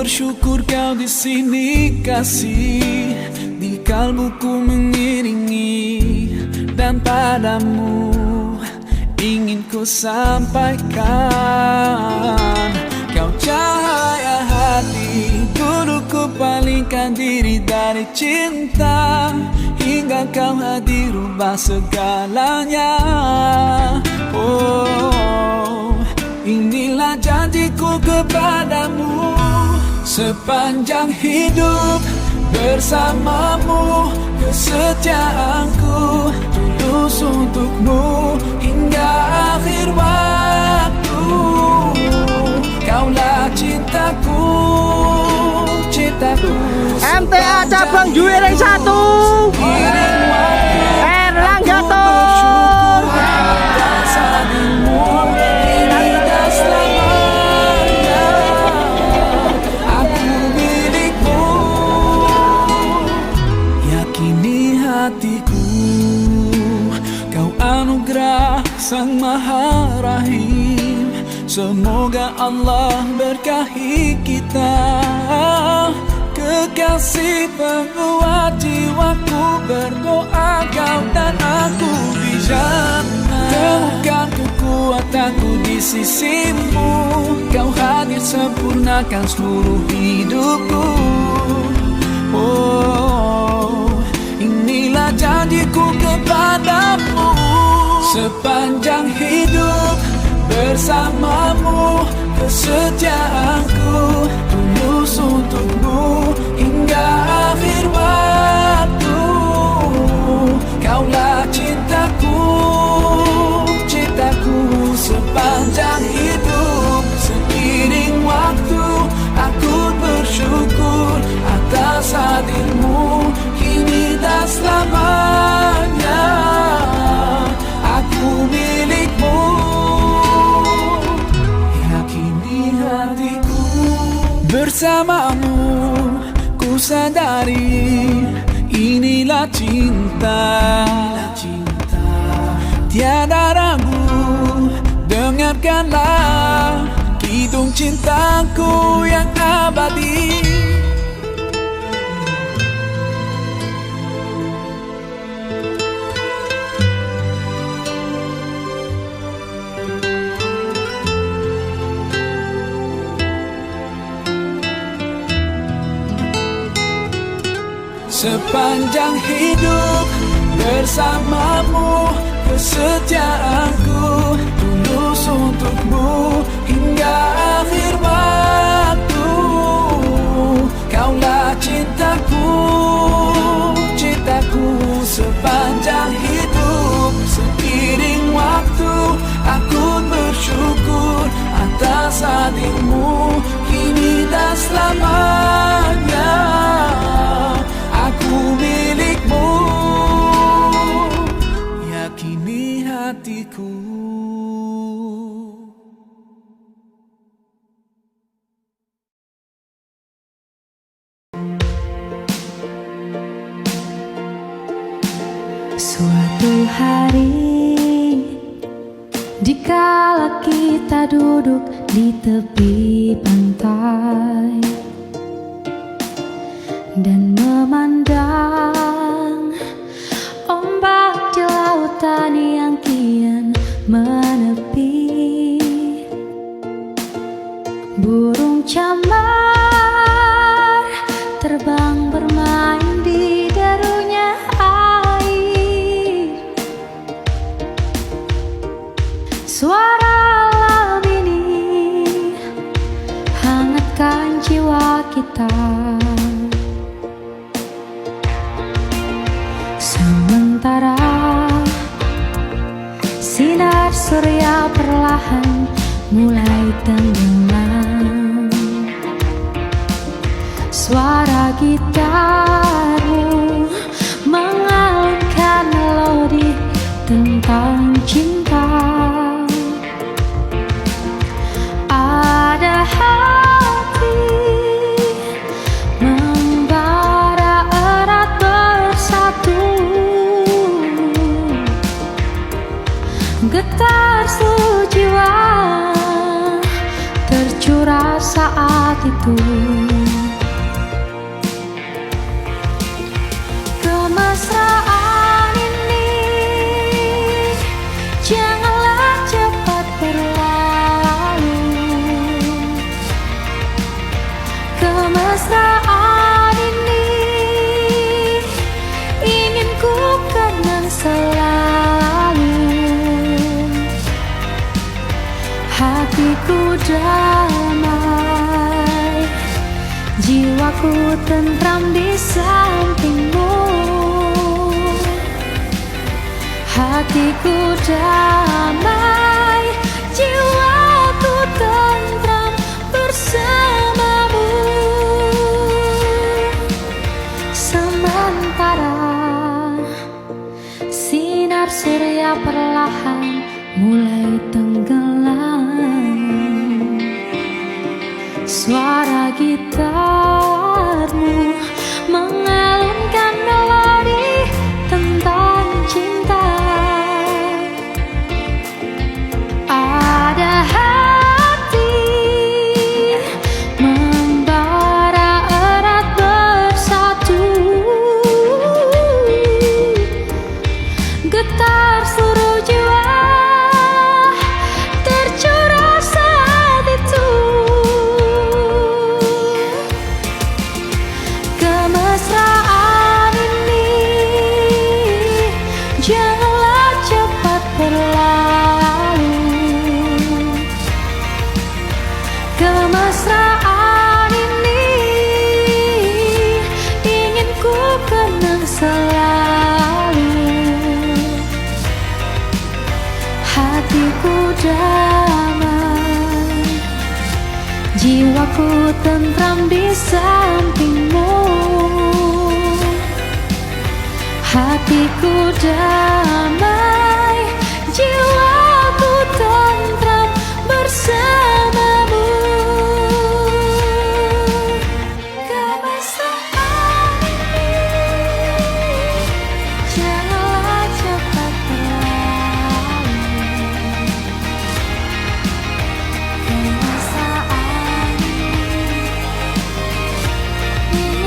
bersyukur kau di sini kasih, di kalbuku mengiringi, dan padamu ingin ku sampaikan. Kau cahaya hati, dulu ku palingkan diri dari cinta, hingga kau hadir rubah segalanya. Oh, inilah janjiku kepadamu, sepanjang hidup bersamamu, kesetiaanku tulus untukmu hingga akhir waktu. Kaulah cintaku, cintaku. MTA cabang Juwiring 1 Erlangga Tor. Aku milikmu, yakini hatiku, kau anugerah Sang Maha Rahim. Semoga Allah berkahi kita, kekasih penguat jiwaku, berdoa kau dan aku di jannah. Temukan kekuatanku di sisimu, kau hadir sempurnakan seluruh hidupku. Oh, inilah janjiku kepadamu, sepanjang hidup bersamamu, kesetiaanku tulus untukmu hingga akhir waktu. Kaulah cintaku, cintaku sepanjang hidup. Seiring waktu aku bersyukur atas hadirmu kini dan selamanya. Aku milikmu, hatiku bersamamu. Ku sadari inilah cinta, tiada ragu. Dengarkanlah kidung cintaku yang abadi. Sepanjang hidup bersamamu, kesetiaanku tulus untukmu hingga akhir waktu. Kaulah cintaku, cintaku sepanjang hidup. Seiring waktu aku bersyukur atas hadirmu kini dan selamanya. Aku milikmu, yakini hatiku. Suatu hari, dikala kita duduk di tepi pantai dan memandang ombak di lautan yang kian menepi, burung camar terbang bermain di derunya air. Suara alam ini hangatkan jiwa kita. Sementara sinar surya perlahan mulai tenggelam, suara gitarmu mengalunkan melodi tentang cinta. Ada hati membara erat bersatu, getar seluruh jiwa tercurah saat itu. jiwaku tentram di sampingmu, hatiku damai, jiwaku tentram bersamamu. Sementara sinar surya perlahan mulai tenggelam, suara gitarmu mengalunkan melodi tentang cinta. Ada hati membara erat bersatu, getar seluruh jiwa tercurah saat itu. Kemesraan ini janganlah cepat berlalu. Kemesraan ini ingin ku kenang selalu. Hatiku damai, jiwaku tentram di sampingmu. Hatiku damai, jiwaku tentram bersamamu. Kemesraan ini janganlah cepat berlalu. Kemesraan ini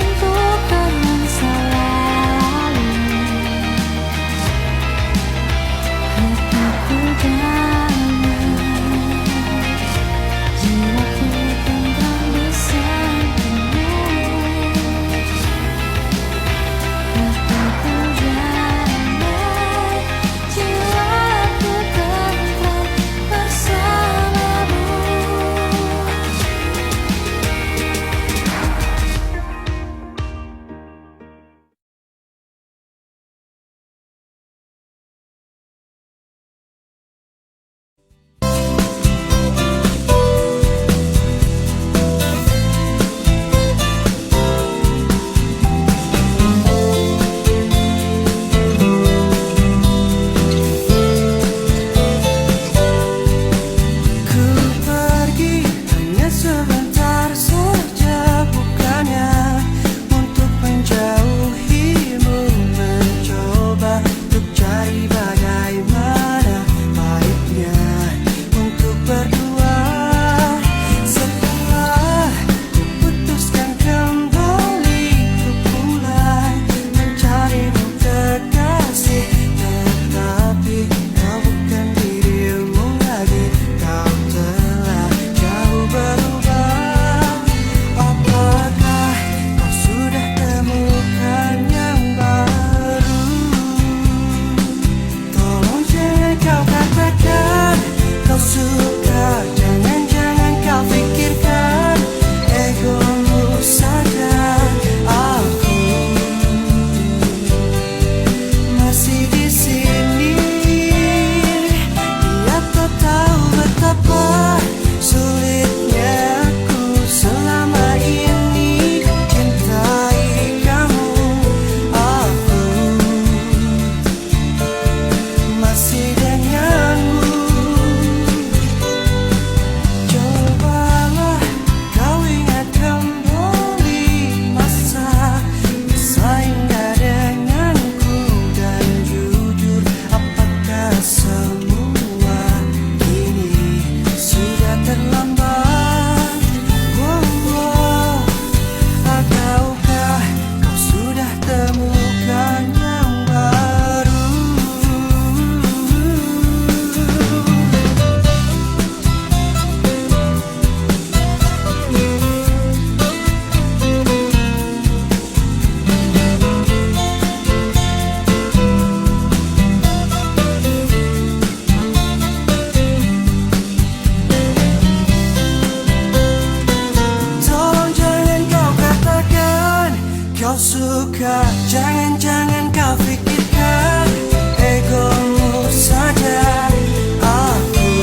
kau suka, jangan-jangan kau pikirkan egomu saja. Aku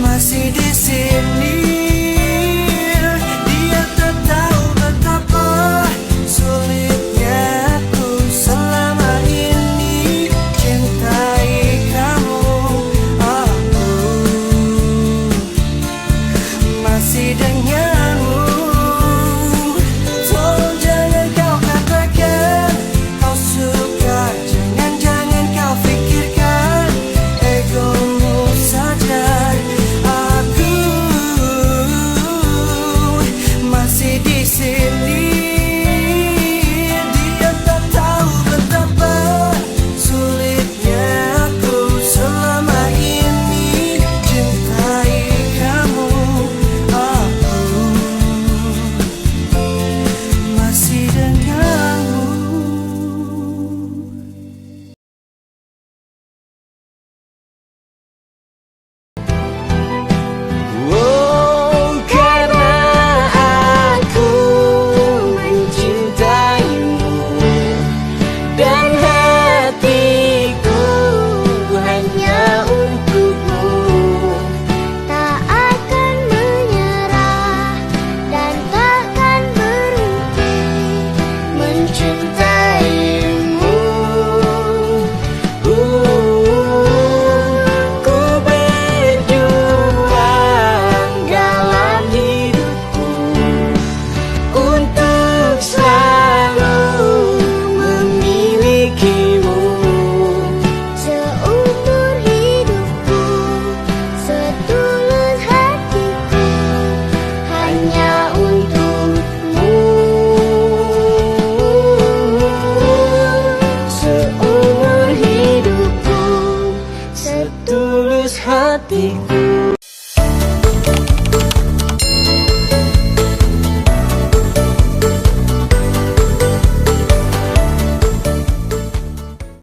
masih di sini. Dia tak tahu betapa sulitnya aku selama ini cintai kamu. Aku masih denganmu. Tolong jangan kau katakan kau suka, jangan-jangan kau pikirkan egomu saja. Aku masih di sini. Dia tak tahu betapa sulitnya aku selama ini cintai kamu. Aku masih denganmu. Oh, karena aku mencintaimu dan hatiku hanya untukmu. Tak akan menyerah dan takkan berhenti Mencintaimu, ku berjuang dalam hidupku untuk selalu memilikimu. seumur hidupku, setulus hatiku hanya untukmu. Seumur hidupku, setulus hatiku